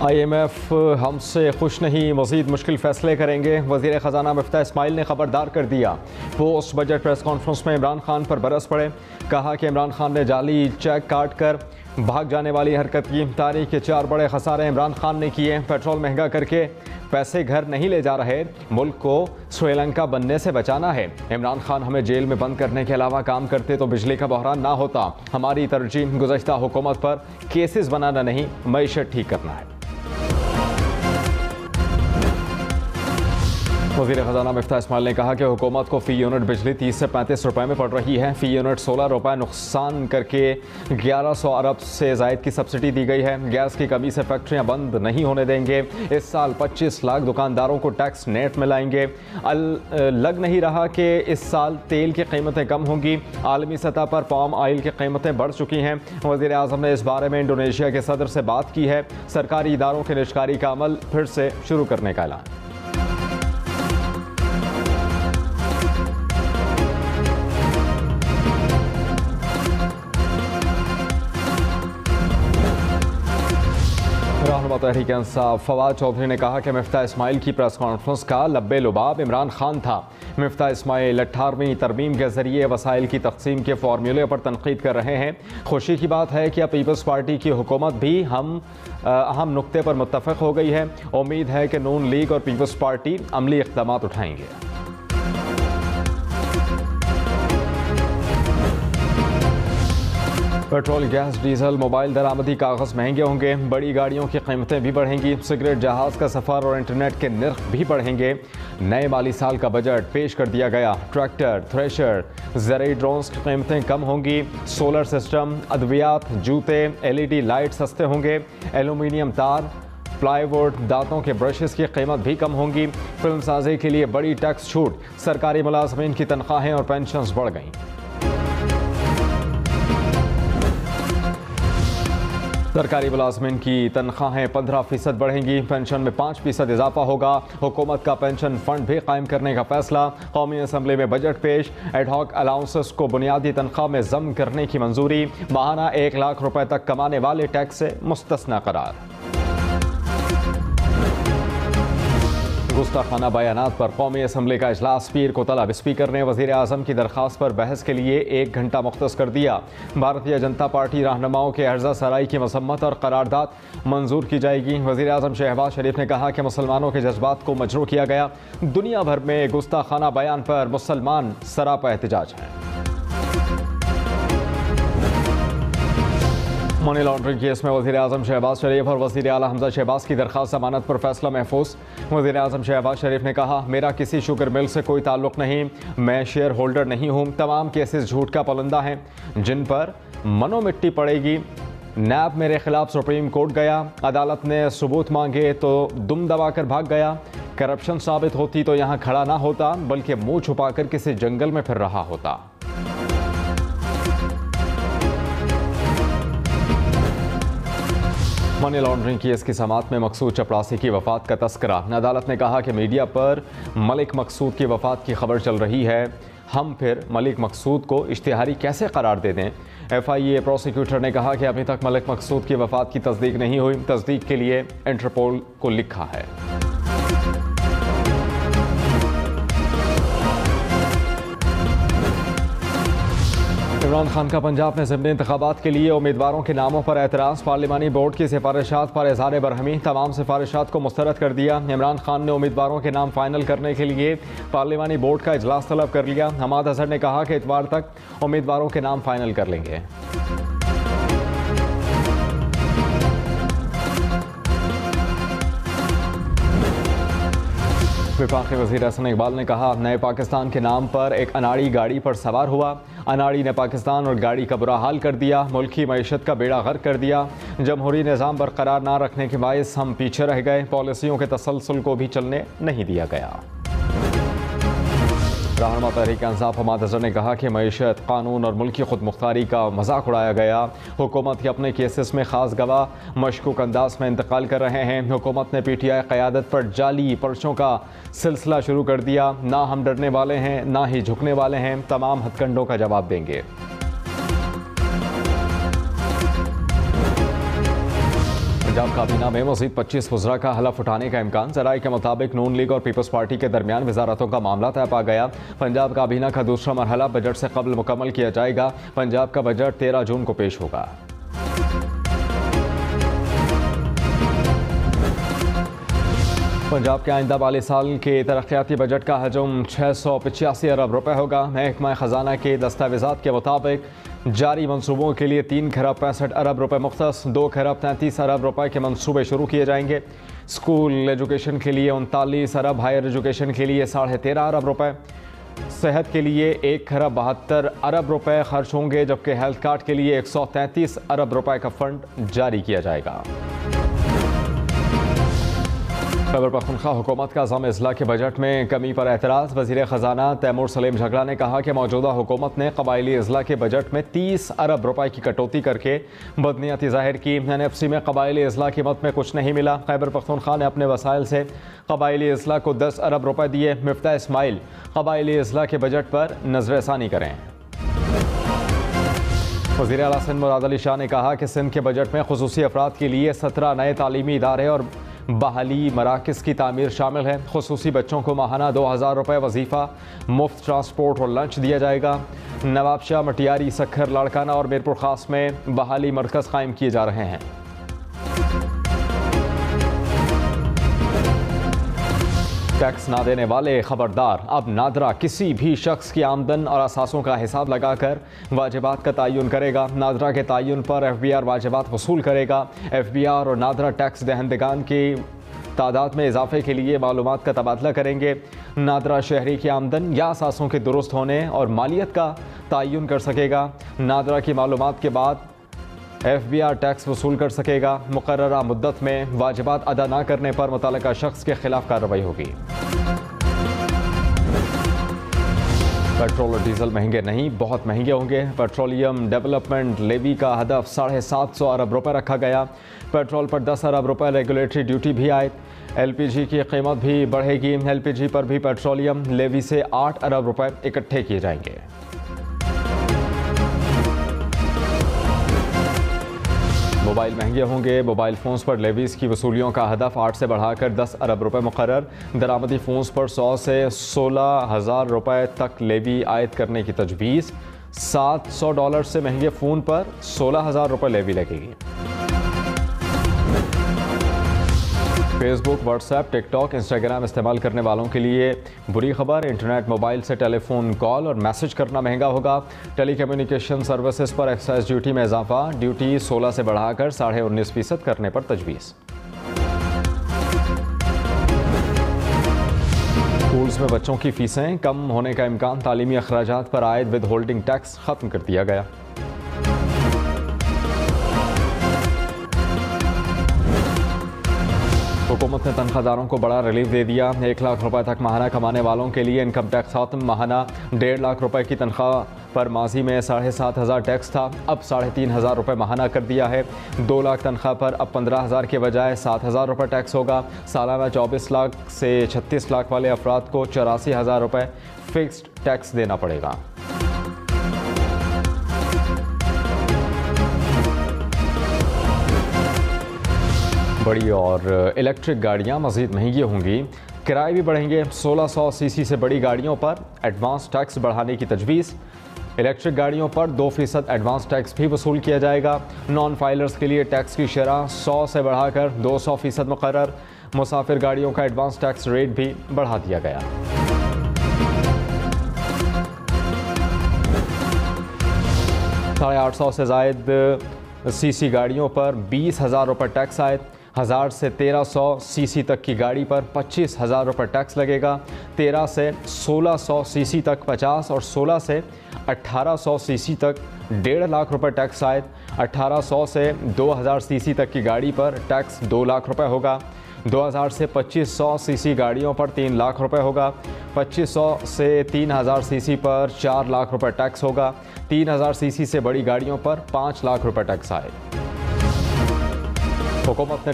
IMF हमसे खुश नहीं, मज़ीद मुश्किल फैसले करेंगे। वज़ीर ख़जाना मिफ्ता इस्माइल ने खबरदार कर दिया। पोस्ट बजट प्रेस कॉन्फ्रेंस में इमरान खान पर बरस पड़े। कहा कि इमरान खान ने जाली चेक काट कर भाग जाने वाली हरकत की। तारीख के 4 बड़े खसारे इमरान खान ने किए। पेट्रोल महंगा करके पैसे घर नहीं ले जा रहे, मुल्क को श्रीलंका बनने से बचाना है। इमरान खान हमें जेल में बंद करने के अलावा काम करते तो बिजली का बहरान ना होता। हमारी तरजीह गुज़श्ता हुकूमत पर केसेस बनाना नहीं, मईशत ठीक करना है। वज़ीर ख़जाना मिफ्ता इस्माइल ने कहा कि हुकूमत को फ़ी यूनिट बिजली 30 से 35 रुपये में पड़ रही है। फ़ी यूनिट 16 रुपये नुकसान करके 1100 अरब से ज़ायद की सब्सिडी दी गई है। गैस की कमी से फैक्ट्रियाँ बंद नहीं होने देंगे। इस साल 25 लाख दुकानदारों को टैक्स नेट में लाएंगे। लग नहीं रहा कि इस साल तेल की कीमतें कम होंगी। आलमी सतह पर पाम आयल की कीमतें बढ़ चुकी हैं। वज़ीर आज़म ने इस बारे में इंडोनेशिया के सदर से बात की है। सरकारी इदारों के निजकारी का अमल फिर से शुरू करने का ऐलान। रहनुमा तहरीक इंसाफ फवाद चौधरी ने कहा कि मिफ्ता इस्माइल की प्रेस कॉन्फ्रेंस का लब्बे लुबाब इमरान खान था। मिफ्ता इस्माइल 18वीं तरमीम के जरिए वसाइल की तकसीम के फार्मूले पर तनकीद कर रहे हैं। खुशी की बात है कि अब पीपल्स पार्टी की हुकूमत भी अहम नुक्ते पर मुत्तफिक हो गई है। उम्मीद है कि नून लीग और पीपल्स पार्टी अमली इक़दाम उठाएंगे। पेट्रोल, गैस, डीजल, मोबाइल दरामदी कागज़ महंगे होंगे। बड़ी गाड़ियों की कीमतें भी बढ़ेंगी। सिगरेट, जहाज़ का सफ़र और इंटरनेट के नर्ख भी बढ़ेंगे। नए माली साल का बजट पेश कर दिया गया। ट्रैक्टर, थ्रेशर, ज़रूरी ड्रोन्स की कीमतें कम होंगी। सोलर सिस्टम, अद्वियात, जूते, LED लाइट सस्ते होंगे। एलुमिनियम तार, प्लाईवुड, दांतों के ब्रशेस की कीमत भी कम होंगी। फिल्म साजी के लिए बड़ी टैक्स छूट। सरकारी मुलाजमीन की तनख्वाहें और पेंशन्स बढ़ गईं। सरकारी मुलाजमीन की तनख्वाहें 15% बढ़ेंगी। पेंशन में 5% इजाफा होगा। हुकूमत का पेंशन फंड भी कायम करने का फैसला। कौमी असम्बली में बजट पेश। एडहॉक अलाउंसेस को बुनियादी तनख्वाह में ज़म करने की मंजूरी। माहाना 1 लाख रुपए तक कमाने वाले टैक्स से मुस्तस्ना करार। गुस्ताखाना बयानात पर कौमी असम्बली का इजलास पीर को तलब। स्पीकर ने वज़ीर आज़म की दरख्वास्त पर बहस के लिए 1 घंटा मुख्तस कर दिया। भारतीय जनता पार्टी रहनुमाओं के अर्जा सराई की मसम्मत और करारदाद मंजूर की जाएगी। वज़ीर आज़म शहबाज शरीफ ने कहा कि मुसलमानों के जज्बात को मजरूह किया गया। दुनिया भर में गुस्ताखाना बयान पर मुसलमान सरापा एहतजाज हैं। मनी लॉन्ड्रिंग केस में वज़ीर आज़म शहबाज शरीफ और वज़ीर आला हमजा शहबाज की दरख्वास्त ज़मानत पर फैसला महफूज। वज़ीर आज़म शहबाज शरीफ ने कहा, मेरा किसी शुगर मिल से कोई ताल्लुक़ नहीं, मैं शेयर होल्डर नहीं हूँ। तमाम केसेस झूठ का पलंदा हैं जिन पर मनो मिट्टी पड़ेगी। नैब मेरे खिलाफ सुप्रीम कोर्ट गया, अदालत ने सबूत मांगे तो दुम दबाकर भाग गया। करप्शन साबित होती तो यहाँ खड़ा ना होता, बल्कि मुँह छुपाकर किसी जंगल में फिर रहा होता। मनी लॉन्ड्रिंग केस की समाअत में मकसूद चपरासी की वफात का तस्करा। अदालत ने कहा कि मीडिया पर मलिक मकसूद की वफात की खबर चल रही है, हम फिर मलिक मकसूद को इश्तिहारी कैसे करार दे दें। FIA प्रोसिक्यूटर ने कहा कि अभी तक मलिक मकसूद की वफात की तस्दीक नहीं हुई। तस्दीक के लिए इंटरपोल को लिखा है। इमरान खान का पंजाब में ज़िमनी इंतखाबात के लिए उम्मीदवारों के नामों पर एतराज़। पार्लिमानी बोर्ड की सिफारिशात पर इज़हार बरहमी। तमाम सिफारिशात को मुस्तरद कर दिया। इमरान खान ने उम्मीदवारों के नाम फाइनल करने के लिए पार्लिमानी बोर्ड का इजलास तलब कर लिया। हमाद अजहर ने कहा कि इतवार तक उम्मीदवारों के नाम फाइनल कर लेंगे। वफाकी वज़ीर हसन इकबाल ने कहा, नए पाकिस्तान के नाम पर एक अनाड़ी गाड़ी पर सवार हुआ। अनाड़ी ने पाकिस्तान और गाड़ी का बुरा हाल कर दिया, मुल्की मईशत का बेड़ा गर्क कर दिया। जमहूरी निज़ाम बरकरार ना रखने के बायस हम पीछे रह गए। पॉलिसियों के तसलसल को भी चलने नहीं दिया गया। रहनुमा तहरीक इंसाफ हमाद अजहर ने कहा कि मईशत, कानून और मुल्की खुद मुख्तारी का मजाक उड़ाया गया। हुकूमत के अपने केसेस में खास गवाह मशकूक अंदाज में इंतकाल कर रहे हैं। हुकूमत ने PTI क़यादत पर जाली पर्चों का सिलसिला शुरू कर दिया। ना हम डरने वाले हैं, ना ही झुकने वाले हैं, तमाम हथकंडों का जवाब देंगे। पंजाब काबीना में मजीद 25 वज़रा का हलफ उठाने का इम्कान। ज़राए के मुताबिक नून लीग और पीपल्स पार्टी के दरमियान वजारतों का मामला तय पा गया। पंजाब काबीना का दूसरा मरहला बजट से कबल मुकम्मल किया जाएगा। पंजाब का बजट 13 जून को पेश होगा। पंजाब के आइंदा वाले साल के तरक्याती बजट का हजम 685 अरब रुपए होगा। महकमा खजाना के दस्तावेज़ात के मुताबिक जारी मनसूबों के लिए 3 खरब 65 अरब रुपए मुख्तस, 2 खरब 33 अरब रुपए के मनसूबे शुरू किए जाएंगे। स्कूल एजुकेशन के लिए 39 अरब, हायर एजुकेशन के लिए 13.5 अरब रुपए, सेहत के लिए 1 खरब 72 अरब रुपए खर्च होंगे, जबकि हेल्थ कार्ड के लिए 133 अरब रुपए का फंड जारी किया जाएगा। खैबर पख्तूनख्वा हुकूमत का अज़म अजला के बजट में कमी पर एतराज़। वज़ीर ख़जाना तैमूर सलीम झगड़ा ने कहा कि मौजूदा हुकूमत ने कबायली अजला के बजट में 30 अरब रुपए की कटौती करके बदनीयती ज़ाहिर की। NFC में कबायली अजला की मद में कुछ नहीं मिला। खैबर पख्तूनख्वा ने अपने वसाइल से कबायली अजला को 10 अरब रुपए दिए। मिफ्ताह इस्माइल कबायली अजला के बजट पर नज़रसानी करें। वज़ीर आला सिंध मुराद अली शाह ने कहा कि सिंध के बजट में खुसूसी अफराद के लिए 17 नए तालीमी इदारे और बहाली मराकज़ की तामीर शामिल है। खुसूसी बच्चों को माहाना 2000 रुपये वजीफ़ा, मुफ्त ट्रांसपोर्ट और लंच दिया जाएगा। नवाबशाह, मटियारी, सखर, लाड़काना और मीरपुर खास में बहाली मरकज़ कायम किए जा रहे हैं। टैक्स ना देने वाले खबरदार, अब नादरा किसी भी शख्स की आमदन और असासों का हिसाब लगाकर वाजिबात का तयन करेगा। नादरा के तयन पर FBR वाजिबात वसूल करेगा। FBR और नादरा टैक्स दहंदगान की तादाद में इजाफे के लिए मालूमात का तबादला करेंगे। नादरा शहरी की आमदन या असासों के दुरुस्त होने और मालियत का तयन कर सकेगा। नादरा की मालूमात के बाद FBR टैक्स वसूल कर सकेगा। मुकर्ररा मुद्दत में वाजिबात अदा न करने पर मुतल्लिका शख्स के खिलाफ कार्रवाई होगी। पेट्रोल और डीजल महंगे नहीं, बहुत महंगे होंगे। पेट्रोलियम डेवलपमेंट लेवी का हदफ 750 अरब रुपए रखा गया। पेट्रोल पर 10 अरब रुपए रेगुलेटरी ड्यूटी भी आए। LPG की कीमत भी बढ़ेगी। LPG पर भी पेट्रोलियम लेवी से 8 अरब रुपए इकट्ठे किए जाएंगे। मोबाइल महंगे होंगे। मोबाइल फ़ोन्स पर लेवीज़ की वसूलियों का हदफ 8 से बढ़ाकर 10 अरब रुपए मुकर्रर। दरामदी फ़ोन्स पर 100 से 16,000 रुपए तक लेवी आयद करने की तजवीज़। $700 से महंगे फ़ोन पर 16,000 रुपए लेवी लगेगी। फेसबुक, व्हाट्सएप, टिकटॉक, इंस्टाग्राम इस्तेमाल करने वालों के लिए बुरी खबर। इंटरनेट, मोबाइल से टेलीफोन कॉल और मैसेज करना महंगा होगा। टेलीकम्युनिकेशन सर्विसेज पर एक्साइज ड्यूटी में इजाफा। ड्यूटी 16 से बढ़ाकर 19.5% करने पर तजवीज़। स्कूल्स में बच्चों की फीसें कम होने का इम्कान। तालीमी अखराजात पर आयद विद होल्डिंग टैक्स ख़त्म कर दिया गया। हुकूमत ने तनख्वाहदारों को बड़ा रिलीफ दे दिया। 1 लाख रुपए तक माहाना कमाने वालों के लिए इनकम टैक्स खत्म। माहाना 1.5 लाख रुपए की तनख्वाह पर माजी में 7,500 टैक्स था, अब 3,500 रुपए माहाना कर दिया है। 2 लाख तनख्वाह पर अब 15,000 के बजाय 7,000 रुपए टैक्स होगा। सालाना 24 लाख से 36 लाख वाले अफराद को 84,000 रुपए फिक्स्ड टैक्स देना पड़ेगा। बड़ी और इलेक्ट्रिक गाड़ियाँ मज़ीद महंगी होंगी। किराए भी बढ़ेंगे। 1600 सीसी से बड़ी गाड़ियों पर एडवांस टैक्स बढ़ाने की तजवीज़। इलेक्ट्रिक गाड़ियों पर 2% एडवांस टैक्स भी वसूल किया जाएगा। नॉन फाइलर्स के लिए टैक्स की शरह 100 से बढ़ाकर 200% मुकर्रर। मुसाफिर गाड़ियों का एडवांस टैक्स रेट भी बढ़ा दिया गया। $850 से ज़ायद सीसी गाड़ियों पर 20,000 रुपये टैक्स आए। 1000 से 1300 सीसी तक की गाड़ी पर 25,000 रुपये टैक्स लगेगा। 13 से 1600 सीसी तक 50 और 16 से 1800 सीसी तक 1.5 लाख रुपये टैक्स आए। 1800 से 2000 सीसी तक की गाड़ी पर टैक्स 2 लाख रुपये होगा। 2000 से 2500 सीसी गाड़ियों पर 3 लाख रुपये होगा। 2500 से 3000 सीसी पर 4 लाख रुपये टैक्स होगा। 3000 सीसी से बड़ी गाड़ियों पर 5 लाख रुपये टैक्स आए। हुकूमत ने